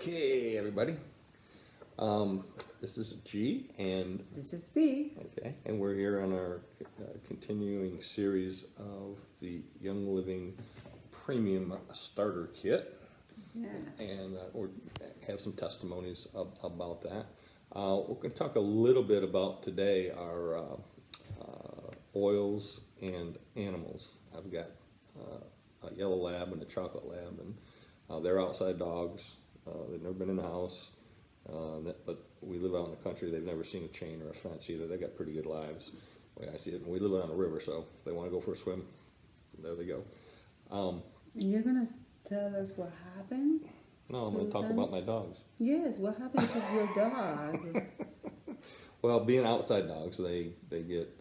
Okay, everybody. This is G, and This is B. okay, and we're here on our continuing series of the Young Living Premium Starter Kit, Yes. and we have some testimonies about that. We're going to talk a little bit about today our oils and animals. I've got a yellow lab and a chocolate lab, and they're outside dogs. They've never been in the house, but we live out in the country. They've never seen a chain or a fence either. They got pretty good lives, the way I see it. And we live on a river, so if they want to go for a swim, there they go. You're going to tell us what happened? No, I'm going to talk about my dogs. Yes, what happened to your dog? Well, being outside dogs, they get,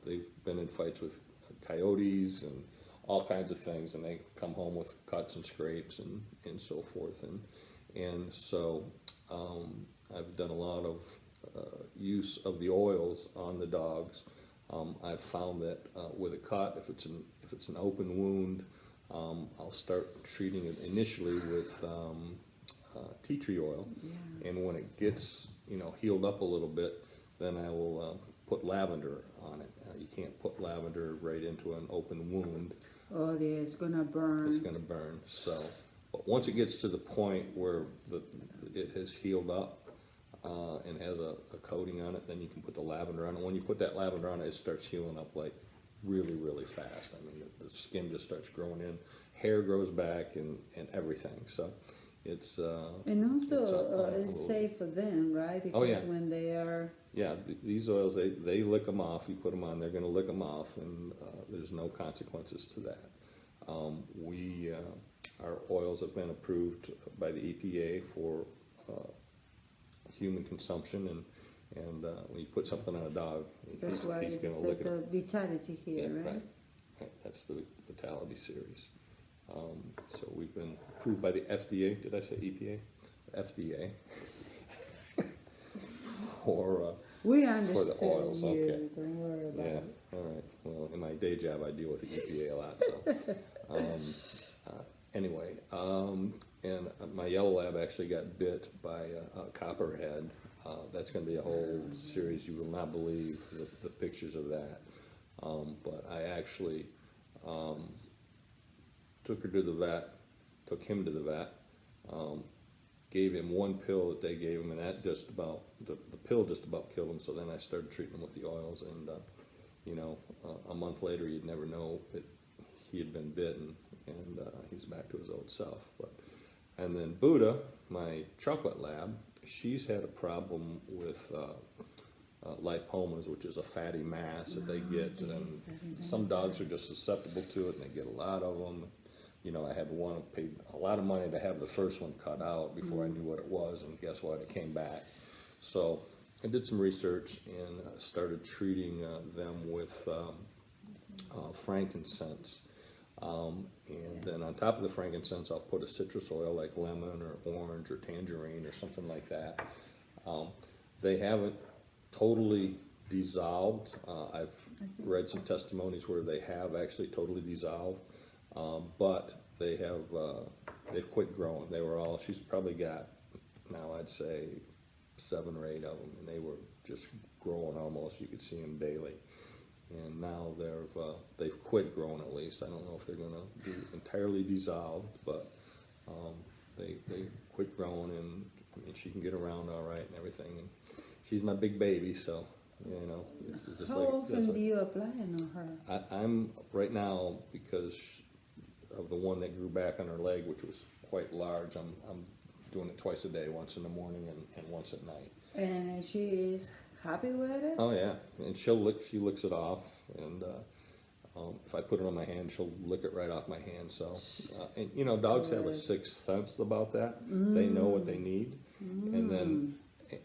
they've been in fights with coyotes and all kinds of things, and they come home with cuts and scrapes and so forth. And so I've done a lot of use of the oils on the dogs. I've found that with a cut, if it's an open wound, I'll start treating it initially with tea tree oil, Yeah. and when it gets healed up a little bit, then I will put lavender on it. You can't put lavender right into an open wound. Oh, yeah, it's going to burn. It's going to burn. So, but once it gets to the point where it has healed up and has a coating on it, then you can put the lavender on it. When you put that lavender on it, it starts healing up like really, really fast. I mean, the skin just starts growing in, hair grows back, and everything. So it's and also it's safe for them, right? Because yeah. when they are... Yeah, these oils, they lick them off. You put them on, they're going to lick them off, and there's no consequences to that. Our oils have been approved by the EPA for human consumption, and when you put something on a dog, That's why he's going it's to lick the it. Vitality here, Yeah, right? right. That's the Vitality series. So we've been approved by the FDA. Did I say EPA? FDA. For We for understand the oils, you. okay. Don't worry about Yeah, it. all right. Well, in my day job, I deal with the EPA a lot, so. Anyway, and my yellow lab actually got bit by a copperhead. That's going to be a whole series. You will not believe the pictures of that. But I actually took him to the vet, gave him one pill that they gave him, and that just about, the pill just about killed him. So then I started treating him with the oils, and a month later you'd never know that he had been bitten, and he's back to his old self. And then Buddha, my chocolate lab, she's had a problem with lipomas, which is a fatty mass that they get, and some dogs are just susceptible to it, and they get a lot of them. I had one, paid a lot of money to have the first one cut out before I knew what it was, and guess what? It came back. So I did some research and started treating them with frankincense. And then on top of the frankincense, I'll put a citrus oil like lemon or orange or tangerine or something like that. They haven't totally dissolved. I've read some testimonies where they have actually totally dissolved. But they've quit growing. She's probably got, now I'd say 7 or 8 of them, and they were just growing almost. You could see them daily. And now they've quit growing at least. I don't know if they're going to be entirely dissolved, but they quit growing, and I mean, she can get around all right and everything. And she's my big baby, so. It's just How often do you apply on her? I'm right now, because of the one that grew back on her leg, which was quite large, I'm doing it twice a day, once in the morning and once at night. And she is happy with it? Oh yeah, and she licks it off, and if I put it on my hand, she'll lick it right off my hand. So, and dogs have a sixth sense about that. They know what they need. And then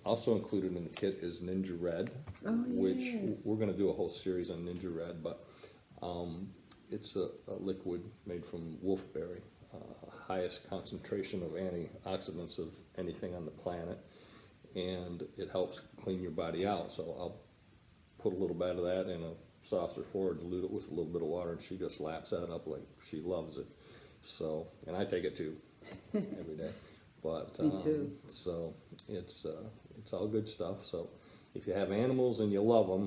also included in the kit is Ninja Red, which we're going to do a whole series on Ninja Red, but it's a liquid made from wolfberry, highest concentration of antioxidants of anything on the planet, and it helps clean your body out. So I'll put a little bit of that in a saucer for her, dilute it with a little bit of water, and she just laps that up like she loves it. So, and I take it too every day. But, Me too. so it's all good stuff. So if you have animals and you love them,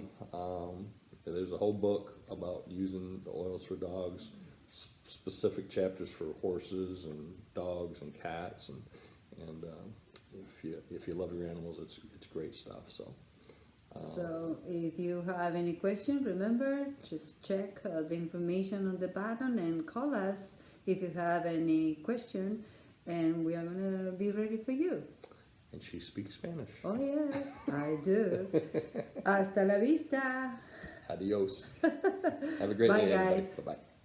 there's a whole book about using the oils for dogs, specific chapters for horses and dogs and cats, and if you love your animals, it's great stuff. So. So if you have any question, remember, just check the information on the button and call us if you have any question, and we are going to be ready for you. And she speaks Spanish. Oh, yes, I do. Hasta la vista. Adios. Have a great Bye, day, everybody. guys. Bye-bye.